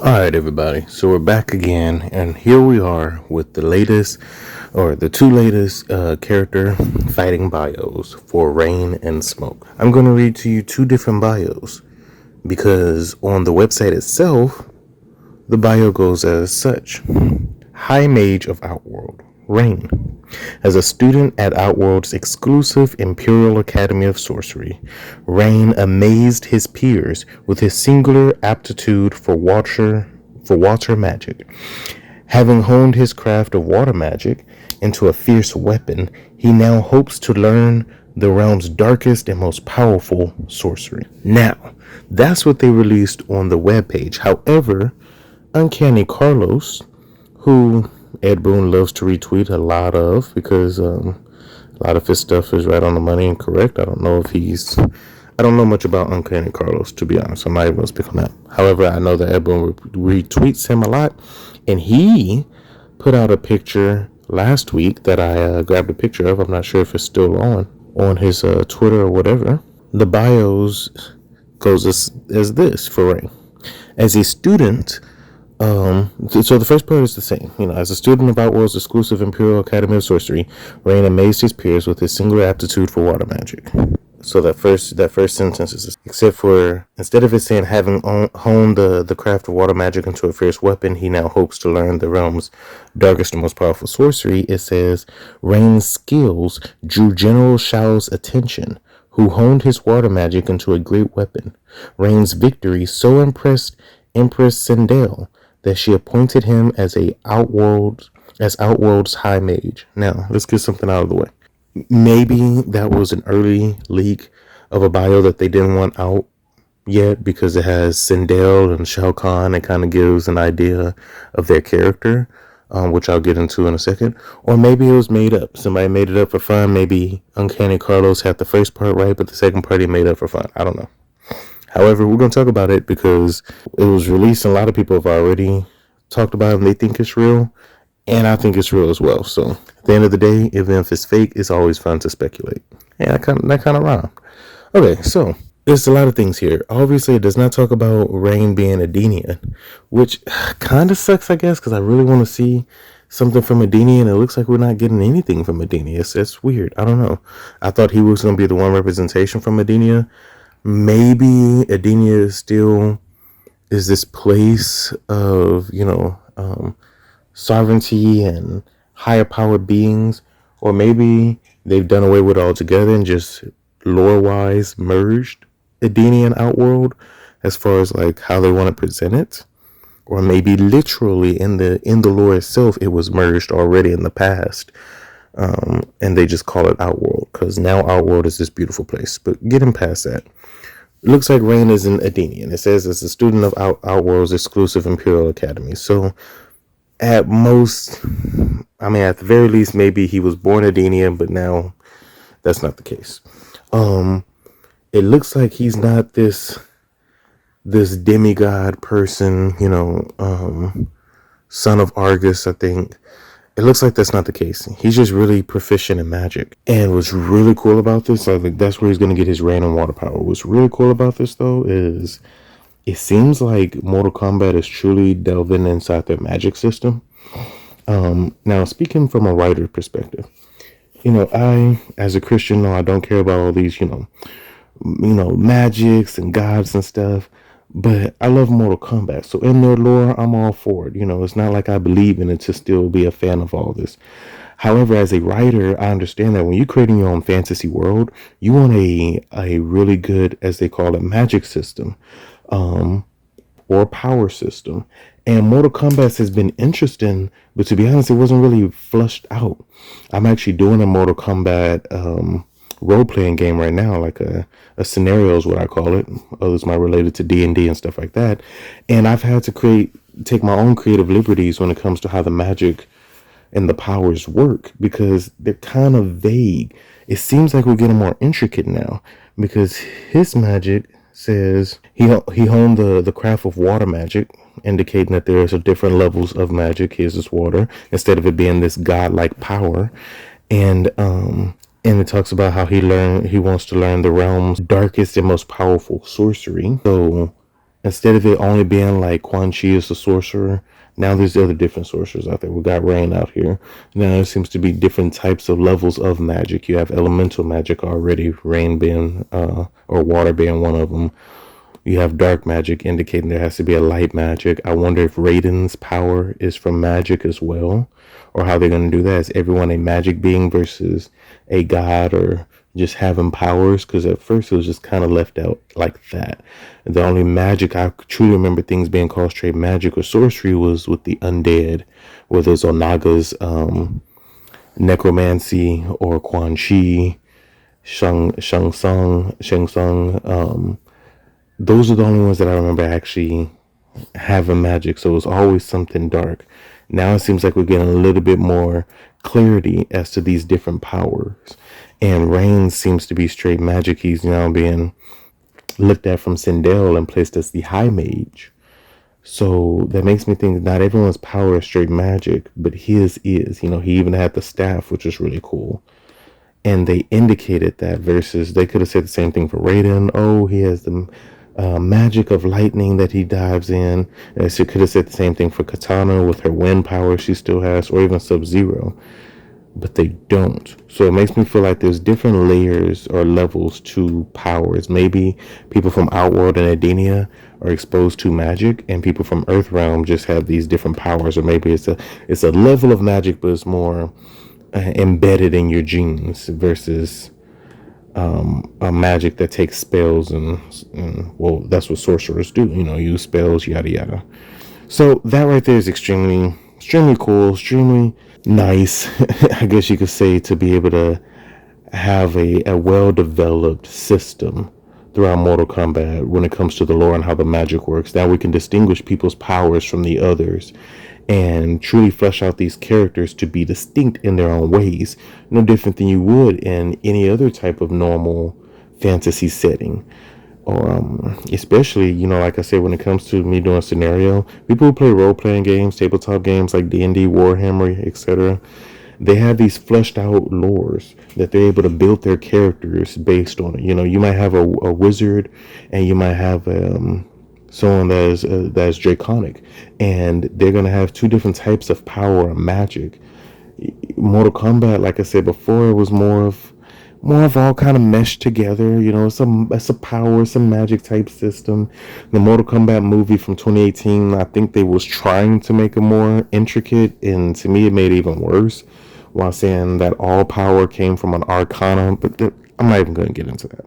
Alright, everybody. So we're back again, and here we are with the latest, or the two latest character fighting bios for Rain and Smoke. I'm going to read to you two different bios because on the website itself, the bio goes as such: High Mage of Outworld, Rain. As a student at Outworld's exclusive Imperial Academy of Sorcery, Rain amazed his peers with his singular aptitude for water magic. Having honed his craft of water magic into a fierce weapon, he now hopes to learn the realm's darkest and most powerful sorcery. Now, that's what they released on the webpage. However, Uncanny Carlos, who Ed Boon loves to retweet a lot of because a lot of his stuff is right on the money and correct. I don't know much about Uncanny Carlos, to be honest. I'm not even going to speak on that. However, I know that Ed Boon retweets him a lot, and he put out a picture last week that I grabbed a picture of. I'm not sure if it's still on his Twitter or whatever. The bios goes as this for Ray. As a student, so the first part is the same. As a student of Outworld's exclusive Imperial Academy of Sorcery, Rain amazed his peers with his singular aptitude for water magic. So that first sentence is, except for, instead of it saying having honed the craft of water magic into a fierce weapon, he now hopes to learn the realm's darkest and most powerful sorcery. It says Rain's skills drew General Shao's attention, who honed his water magic into a great weapon. Rain's victory so impressed Empress SIndel that she appointed him as Outworld's High Mage. Now, let's get something out of the way. Maybe that was an early leak of a bio that they didn't want out yet because it has SIndel and Shao Khan. It kind of gives an idea of their character, which I'll get into in a second. Or maybe it was made up. Somebody made it up for fun. Maybe Uncanny Carlos had the first part right, but the second part he made up for fun. I don't know. However, we're going to talk about it because it was released and a lot of people have already talked about it and they think it's real. And I think it's real as well. So at the end of the day, even if it's fake, it's always fun to speculate. And that kind of rhymed. Okay, so there's a lot of things here. Obviously, it does not talk about Rain being Edenian, which kind of sucks, I guess, because I really want to see something from Edenia, and it looks like we're not getting anything from Edenia. It's weird. I don't know. I thought he was going to be the one representation from Edenia. Maybe Edenia still is this place of, sovereignty and higher powered beings, or maybe they've done away with it altogether and just lore wise merged Edenia and Outworld as far as like how they want to present it, or maybe literally in the lore itself it was merged already in the past, and they just call it Outworld because now Outworld is this beautiful place. But getting past that, it looks like Rain is an Edenian. It says it's a student of Outworld's exclusive Imperial Academy. So at most, at the very least, maybe he was born Edenian, but now that's not the case. It looks like he's not this demigod person, son of Argus, I think. It looks like that's not the case. He's just really proficient in magic. And what's really cool about this, I think that's where he's going to get his rain and water power. What's really cool about this, though, is it seems like Mortal Kombat is truly delving inside their magic system. Now, speaking from a writer perspective, I, as a Christian, I don't care about all these, magics and gods and stuff. But I love Mortal Kombat, so in their lore, I'm all for it. It's not like I believe in it to still be a fan of all this. However, as a writer, I understand that when you're creating your own fantasy world, you want a really good, as they call it, magic system, or power system. And Mortal Kombat has been interesting, but to be honest, it wasn't really flushed out. I'm actually doing a Mortal Kombat role-playing game right now, like a scenario is what I call it. Others might relate it to D&D and stuff like that. And I've had to take my own creative liberties when it comes to how the magic and the powers work, because they're kind of vague. It seems like we're getting more intricate now, because his magic says he honed the craft of water magic, indicating that there's different levels of magic. His is water, instead of it being this godlike power. And it talks about how he wants to learn the realm's darkest and most powerful sorcery. So Instead of it only being like Quan Chi is the sorcerer, now there's other different sorcerers out there. We got Rain out here. Now there seems to be different types of levels of magic. You have elemental magic already, Rain being or water being one of them. You have dark magic, indicating there has to be a light magic. I wonder if Raiden's power is from magic as well, or how they're going to do that. Is everyone a magic being versus a god, or just having powers? Because at first it was just kind of left out like that. The only magic I truly remember things being called straight magic or sorcery was with the undead, whether it's Onaga's necromancy or Quan Chi, Shang Tsung. Those are the only ones that I remember actually having magic. So it was always something dark. Now it seems like we're getting a little bit more clarity as to these different powers. And Rain seems to be straight magic. He's now being looked at from SIndel and placed as the High Mage. So that makes me think not everyone's power is straight magic, but his is. You know, he even had the staff, which is really cool. And they indicated that versus they could have said the same thing for Raiden. Oh, he has the magic of lightning that he dives in. And she could have said the same thing for Katana with her wind power she still has, or even Sub-Zero. But they don't. So it makes me feel like there's different layers or levels to powers. Maybe people from Outworld and Edenia are exposed to magic, and people from Earthrealm just have these different powers. Or maybe it's a level of magic, but it's more embedded in your genes versus a magic that takes spells and well, that's what sorcerers do. You know, use spells, yada yada. So that right there is extremely cool, extremely nice. I guess you could say, to be able to have a well-developed system throughout Mortal Kombat when it comes to the lore and how the magic works. Now we can distinguish people's powers from the others and truly flesh out these characters to be distinct in their own ways, no different than you would in any other type of normal fantasy setting. Or especially, you know, like I said, when it comes to me doing scenario, people who play role-playing games, tabletop games like D&D, Warhammer, etc., they have these fleshed out lores that they're able to build their characters based on it. You know, you might have a wizard, and you might have someone that's draconic, and they're gonna have two different types of power and magic. Mortal Kombat, like I said before, it was more of all kind of meshed together. You know, it's a power, some magic type system. The Mortal Kombat movie from 2018, I think they was trying to make it more intricate, and to me it made it even worse, while saying that all power came from an arcana. But I'm not even going to get into that.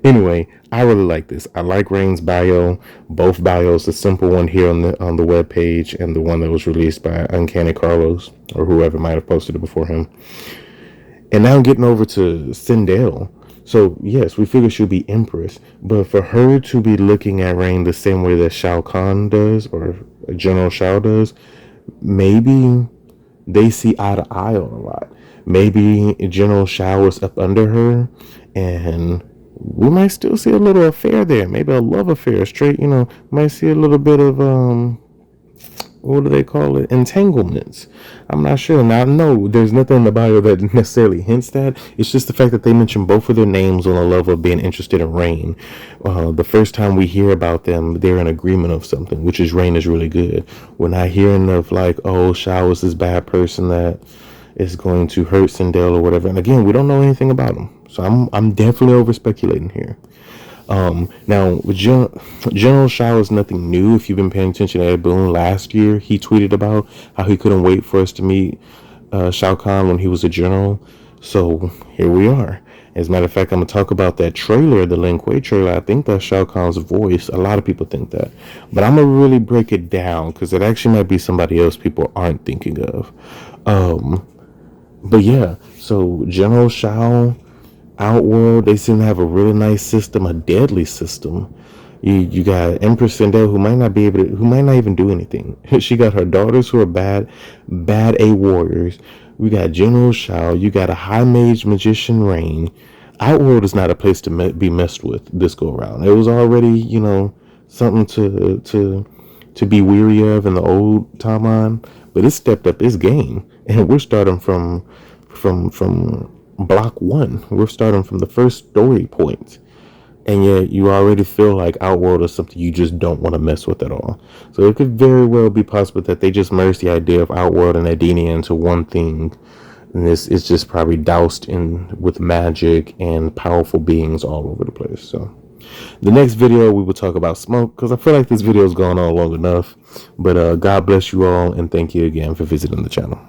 Anyway, I really like this. I like Rain's bio, both bios, the simple one here on the web page, and the one that was released by Uncanny Carlos or whoever might have posted it before him. And now getting over to SIndel. So yes, we figure she'll be Empress, but for her to be looking at Rain the same way that Shao Khan does or General Shao does, maybe they see eye to eye on a lot. Maybe General Shao is up under her, and we might still see a little affair there. Maybe a love affair, straight. You know, might see a little bit of what do they call it? Entanglements. I'm not sure. Now, no, there's nothing in the bio that necessarily hints that. It's just the fact that they mention both of their names on the level of being interested in Rain. The first time we hear about them, they're in agreement of something, which is Rain is really good. We're not hearing of like, oh, Shao is this bad person that is going to hurt SIndel or whatever. And again, we don't know anything about him, so I'm definitely over speculating here. Now, with General Shao is nothing new. If you've been paying attention to Ed Boon last year, he tweeted about how he couldn't wait for us to meet Shao Khan when he was a general. So here we are. As a matter of fact, I'm going to talk about that trailer, the Lin Kuei trailer. I think that's Shao Kahn's voice. A lot of people think that. But I'm going to really break it down because it actually might be somebody else people aren't thinking of. But yeah, so General Shao, Outworld, they seem to have a really nice system, a deadly system. You got Empress SIndel, who might not be able to, who might not even do anything. She got her daughters who are bad A warriors. We got General Shao. You got a high mage magician Rain. Outworld is not a place to be messed with this go around. It was already, you know, something to be weary of in the old timeline, but it stepped up its game, and we're starting from block one. We're starting from the first story point. and yet you already feel like Outworld is something you just don't want to mess with at all. So it could very well be possible that they just merged the idea of Outworld and Adenia into one thing, and this is just probably doused in with magic and powerful beings all over the place. So the next video we will talk about smoke, because I feel like this video has gone on long enough. But God bless you all, and thank you again for visiting the channel.